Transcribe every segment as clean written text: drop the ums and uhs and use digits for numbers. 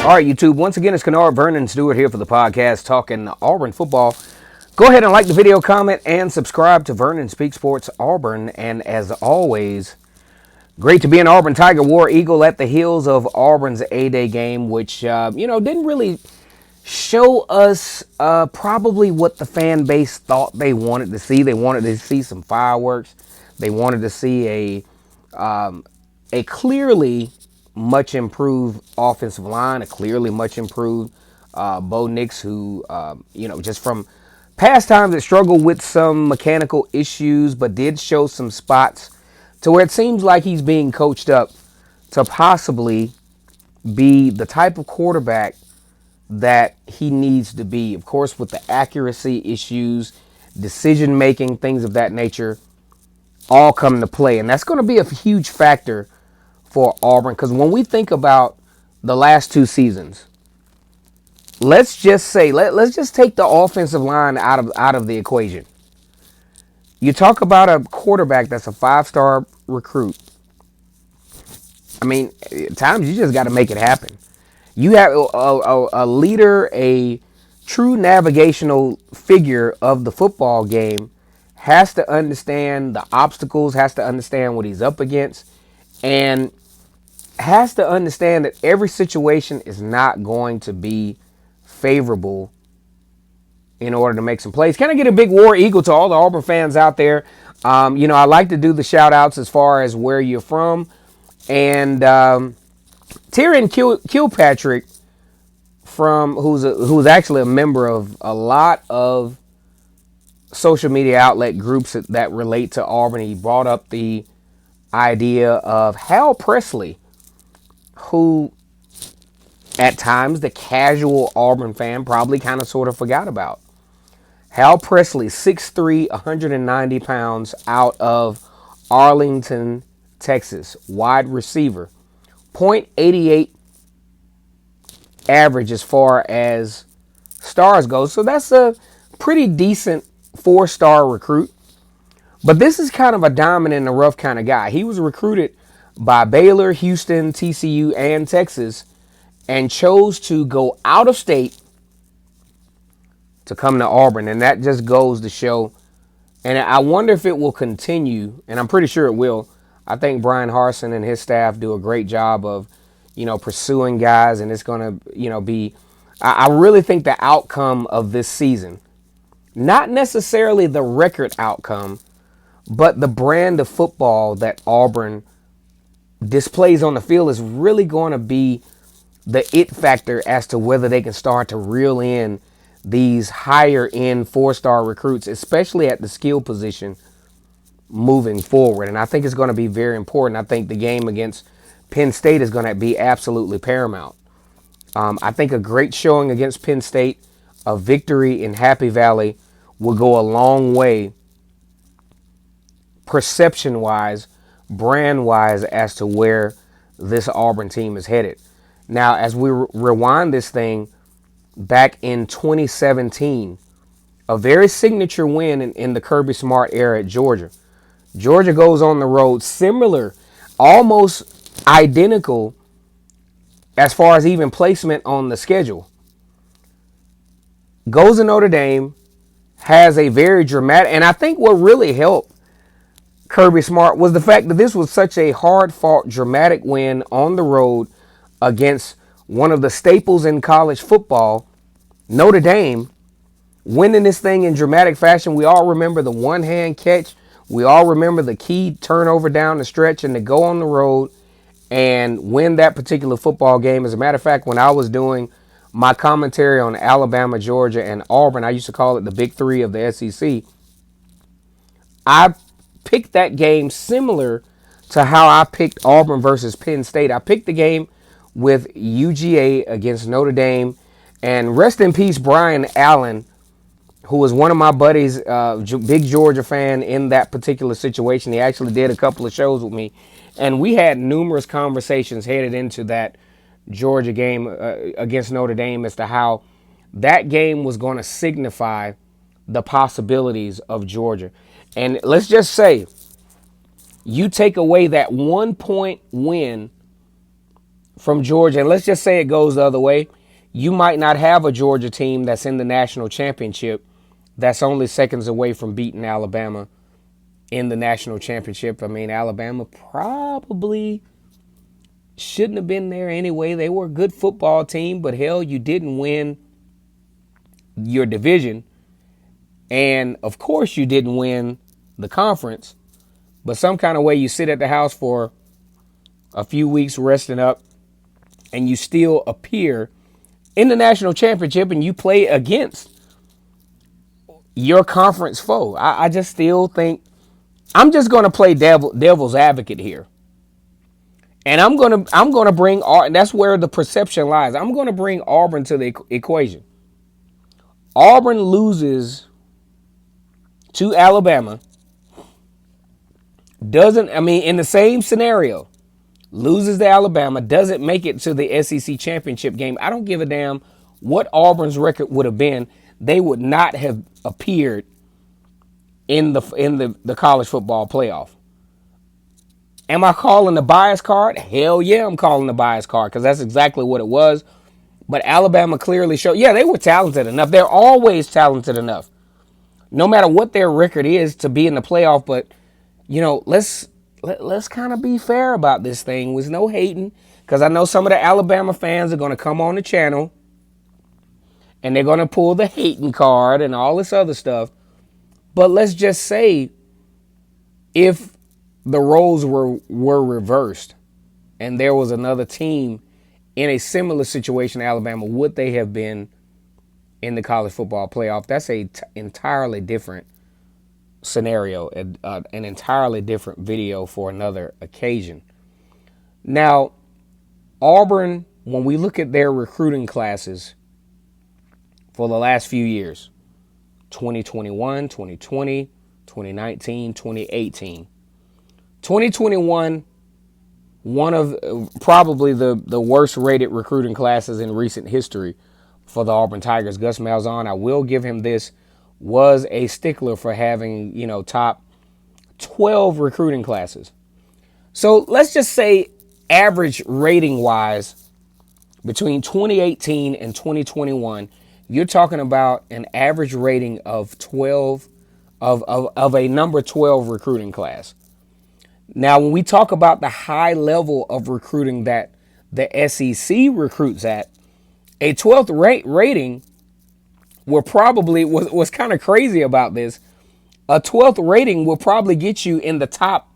All right, YouTube. Once again, it's Kennard Vernon Stewart here for the podcast talking Auburn football. Go ahead and like the video, comment, and subscribe to Vernon Speak Sports Auburn. And as always, great to be an Auburn Tiger War Eagle at the heels of Auburn's A-Day game, which, didn't really show us probably what the fan base thought they wanted to see. They wanted to see some fireworks. They wanted to see a clearly much improved offensive line, a clearly much improved Bo Nix, who, just from past times that struggled with some mechanical issues, but did show some spots to where it seems like he's being coached up to possibly be the type of quarterback that he needs to be. Of course, with the accuracy issues, decision making, things of that nature, all come into play. And that's going to be a huge factor for Auburn, because when we think about the last two seasons, let's just say, let's just take the offensive line out of the equation. You talk about a quarterback that's a 5-star recruit. I mean, at times you just got to make it happen. You have a leader, a true navigational figure of the football game, has to understand the obstacles, has to understand what he's up against, and has to understand that every situation is not going to be favorable in order to make some plays. Can I get a big war eagle to all the Auburn fans out there? I like to do the shout outs as far as where you're from. And Tyrion Kilpatrick, who's actually a member of a lot of social media outlet groups that relate to Auburn, he brought up the idea of Hal Presley, who at times the casual Auburn fan probably kind of sort of forgot about. Hal Presley, 6'3", 190 pounds, out of Arlington, Texas, wide receiver, .88 average as far as stars go. So that's a pretty decent 4-star recruit. But this is kind of a diamond in the rough kind of guy. He was recruited by Baylor, Houston, TCU, and Texas, and chose to go out of state to come to Auburn. And that just goes to show, and I wonder if it will continue, and I'm pretty sure it will. I think Brian Harsin and his staff do a great job of, pursuing guys, and it's going to, be, I really think the outcome of this season, not necessarily the record outcome, but the brand of football that Auburn displays on the field is really going to be the it factor as to whether they can start to reel in these higher end 4-star recruits, especially at the skill position moving forward. And I think it's going to be very important. I think the game against Penn State is going to be absolutely paramount. I think a great showing against Penn State, a victory in Happy Valley, will go a long way perception-wise, brand-wise, as to where this Auburn team is headed. Now, as we rewind this thing back in 2017, a very signature win in the Kirby Smart era at Georgia. Georgia goes on the road, similar, almost identical as far as even placement on the schedule. Goes to Notre Dame, has a very dramatic, and I think what really helped Kirby Smart was the fact that this was such a hard-fought, dramatic win on the road against one of the staples in college football, Notre Dame, winning this thing in dramatic fashion. We all remember the one-hand catch. We all remember the key turnover down the stretch and to go on the road and win that particular football game. As a matter of fact, when I was doing my commentary on Alabama, Georgia, and Auburn, I used to call it the Big Three of the SEC. I picked that game similar to how I picked Auburn versus Penn State. I picked the game with UGA against Notre Dame. And rest in peace, Brian Allen, who was one of my buddies, big Georgia fan in that particular situation. He actually did a couple of shows with me. And we had numerous conversations headed into that Georgia game against Notre Dame as to how that game was going to signify the possibilities of Georgia. And let's just say you take away that 1-point win from Georgia, and let's just say it goes the other way, you might not have a Georgia team that's in the national championship that's only seconds away from beating Alabama in the national championship. I mean, Alabama probably shouldn't have been there anyway. They were a good football team, but hell, you didn't win your division. And of course, you didn't win the conference. But some kind of way, you sit at the house for a few weeks resting up, and you still appear in the national championship and you play against your conference foe. I just still think I'm just going to play devil's advocate here. And I'm going to bring, that's where the perception lies. I'm going to bring Auburn to the equation. Auburn loses to Alabama. In the same scenario, loses to Alabama, doesn't make it to the SEC championship game. I don't give a damn what Auburn's record would have been. They would not have appeared in the college football playoff. Am I calling the bias card? Hell yeah, I'm calling the bias card, because that's exactly what it was. But Alabama clearly showed, yeah, they were talented enough. They're always talented enough, no matter what their record is, to be in the playoff. But, let's kind of be fair about this thing with no hating, because I know some of the Alabama fans are going to come on the channel and they're going to pull the hating card and all this other stuff. But let's just say, if the roles were reversed and there was another team in a similar situation to Alabama, would they have been in the college football playoff? That's an entirely different scenario, an entirely different video for another occasion. Now, Auburn, when we look at their recruiting classes for the last few years, 2021, 2020, 2019, 2018. 2021, one of probably the worst rated recruiting classes in recent history for the Auburn Tigers. Gus Malzahn, I will give him this, was a stickler for having, top 12 recruiting classes. So let's just say average rating wise, between 2018 and 2021, you're talking about an average rating of 12 of a number 12 recruiting class. Now, when we talk about the high level of recruiting that the SEC recruits at, a 12th rating will probably, what's kind of crazy about this, a 12th rating will probably get you in the top,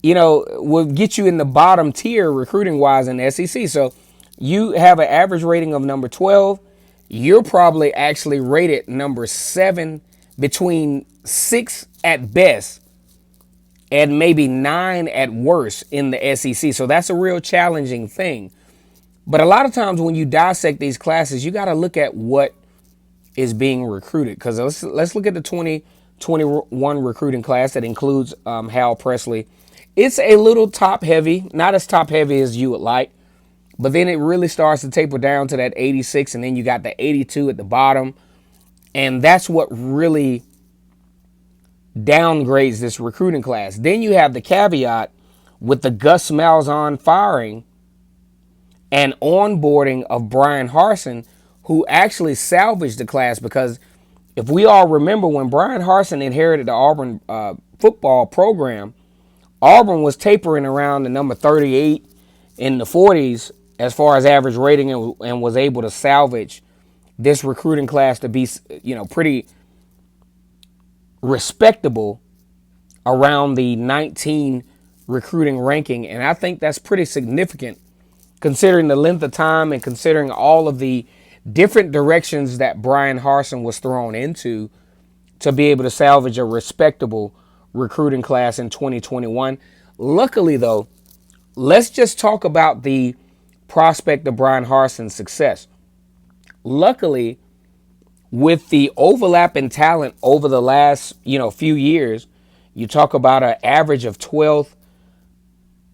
will get you in the bottom tier recruiting wise in the SEC. So you have an average rating of number 12. You're probably actually rated number 7, between 6 at best and maybe 9 at worst in the SEC. So that's a real challenging thing. But a lot of times when you dissect these classes, you got to look at what is being recruited. Because let's look at the 2021 recruiting class that includes Hal Presley. It's a little top heavy, not as top heavy as you would like. But then it really starts to taper down to that 86, and then you got the 82 at the bottom. And that's what really downgrades this recruiting class. Then you have the caveat with the Gus Malzahn firing and onboarding of Brian Harsin, who actually salvaged the class. Because if we all remember, when Brian Harsin inherited the Auburn football program, Auburn was tapering around the number 38 in the 40s as far as average rating, and was able to salvage this recruiting class to be, pretty respectable around the 19 recruiting ranking. And I think that's pretty significant considering the length of time and considering all of the different directions that Brian Harsin was thrown into to be able to salvage a respectable recruiting class in 2021. Luckily, though, let's just talk about the prospect of Brian Harsin's success. Luckily, with the overlap in talent over the last, few years, you talk about an average of 12th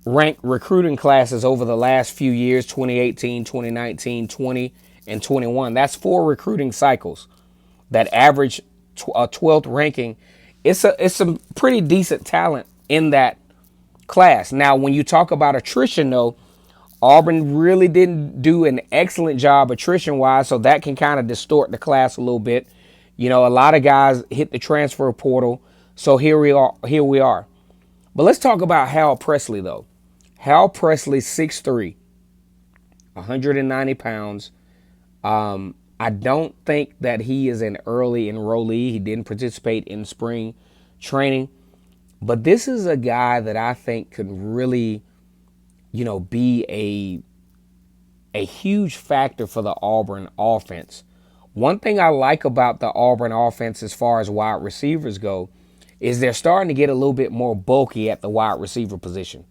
ranked recruiting classes over the last few years, 2018, 2019, 20, and 21. That's 4 recruiting cycles that average a 12th ranking. It's some pretty decent talent in that class. Now, when you talk about attrition, though, Auburn really didn't do an excellent job attrition-wise, so that can kind of distort the class a little bit. You know, a lot of guys hit the transfer portal, so here we are. Here we are. But let's talk about Hal Presley, though. Hal Presley, 6'3", 190 pounds. I don't think that he is an early enrollee. He didn't participate in spring training. But this is a guy that I think could really, be a huge factor for the Auburn offense. One thing I like about the Auburn offense as far as wide receivers go is they're starting to get a little bit more bulky at the wide receiver position.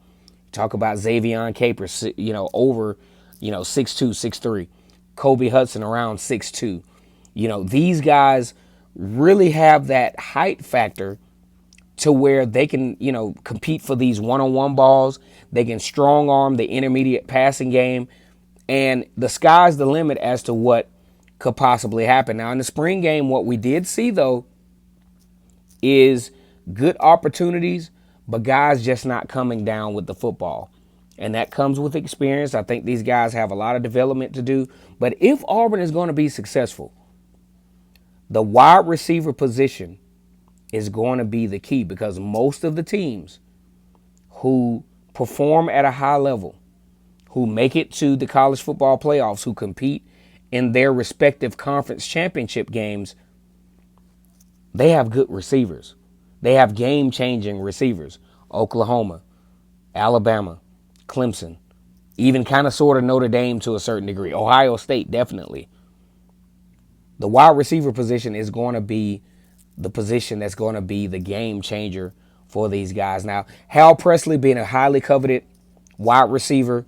Talk about Xavier Capers, over, 6'2", 6'3". Kobe Hudson around 6'2". These guys really have that height factor to where they can, compete for these one-on-one balls. They can strong arm the intermediate passing game. And the sky's the limit as to what could possibly happen. Now, in the spring game, what we did see, though, is good opportunities, but guys just not coming down with the football. And that comes with experience. I think these guys have a lot of development to do. But if Auburn is going to be successful, the wide receiver position is going to be the key, because most of the teams who perform at a high level, who make it to the college football playoffs, who compete in their respective conference championship games, they have good receivers. They have game-changing receivers. Oklahoma, Alabama, Clemson, even kind of sort of Notre Dame to a certain degree. Ohio State, definitely. The wide receiver position is going to be the position that's going to be the game changer for these guys. Now, Hal Presley being a highly coveted wide receiver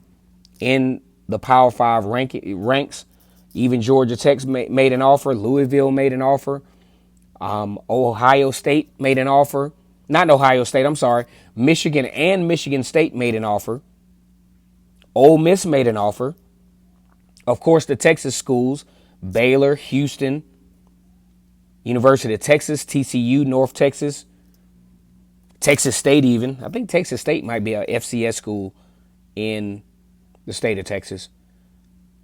in the Power 5 ranks. Even Georgia Tech made an offer. Louisville made an offer. Ohio State made an offer. Not Ohio State, I'm sorry. Michigan and Michigan State made an offer. Ole Miss made an offer. Of course, the Texas schools, Baylor, Houston, University of Texas, TCU, North Texas, Texas State even. I think Texas State might be a FCS school in the state of Texas.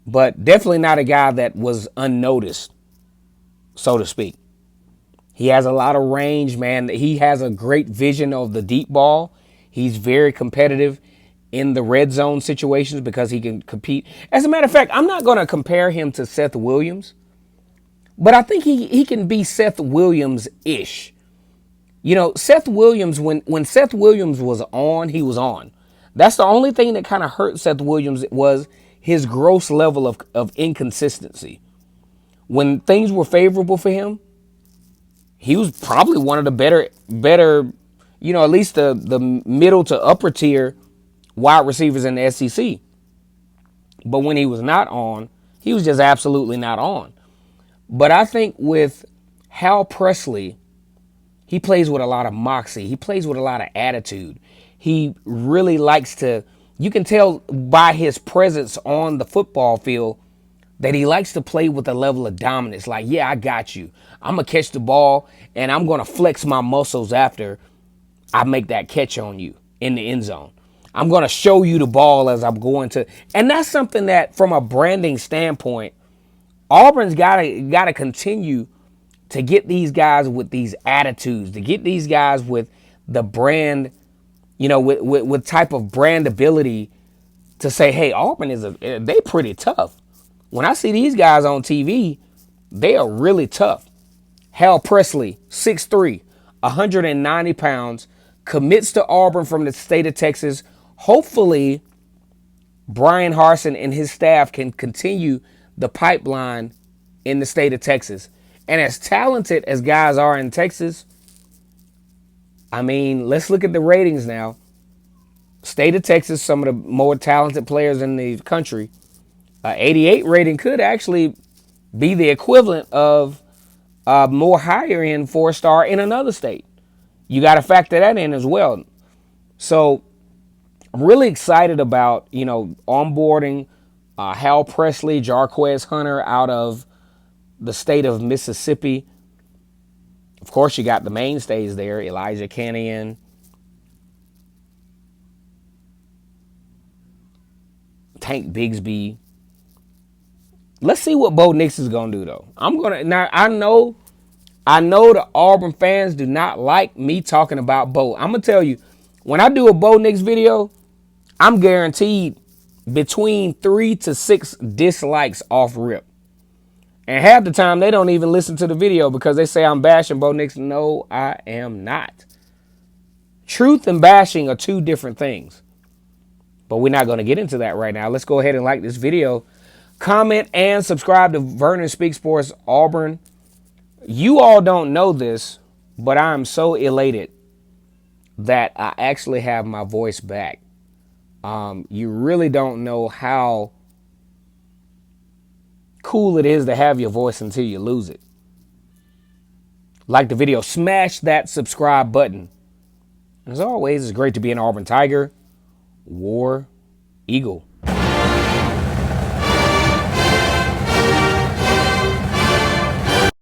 But definitely not a guy that was unnoticed, so to speak. He has a lot of range, man. He has a great vision of the deep ball. He's very competitive in the red zone situations because he can compete. As a matter of fact, I'm not going to compare him to Seth Williams, but I think he can be Seth Williams-ish. Seth Williams, when Seth Williams was on, he was on. That's the only thing that kind of hurt Seth Williams was his gross level of inconsistency. When things were favorable for him, he was probably one of the better, at least the middle to upper tier wide receivers in the SEC. But when he was not on, he was just absolutely not on. But I think with Hal Presley, he plays with a lot of moxie. He plays with a lot of attitude. He really likes to, you can tell by his presence on the football field that he likes to play with a level of dominance. Like, yeah, I got you. I'm going to catch the ball, and I'm going to flex my muscles after I make that catch on you in the end zone. I'm going to show you the ball as I'm going to. And that's something that, from a branding standpoint, Auburn's got to continue to get these guys with these attitudes, to get these guys with the brand, with type of brandability to say, hey, Auburn they pretty tough. When I see these guys on TV, they are really tough. Hal Presley, 6'3", 190 pounds, commits to Auburn from the state of Texas. Hopefully, Brian Harsin and his staff can continue the pipeline in the state of Texas. And as talented as guys are in Texas, I mean, let's look at the ratings now. State of Texas, some of the more talented players in the country. 88 rating could actually be the equivalent of more higher end 4-star in another state. You got to factor that in as well. So I'm really excited about, onboarding Hal Presley, Jarquez Hunter out of the state of Mississippi. Of course, you got the mainstays there, Elijah Canion, Tank Bigsby. Let's see what Bo Nix is gonna do though. I know the Auburn fans do not like me talking about Bo. I'm gonna tell you, when I do a Bo Nix video, I'm guaranteed between 3 to 6 dislikes off rip. And half the time they don't even listen to the video because they say I'm bashing Bo Nix. No, I am not. Truth and bashing are two different things. But we're not going to get into that right now. Let's go ahead and like this video. Comment and subscribe to Vernon Speaks Sports Auburn. You all don't know this, but I'm so elated that I actually have my voice back. You really don't know how cool it is to have your voice until you lose it. Like the video, smash that subscribe button. As always, it's great to be an Auburn Tiger, War Eagle.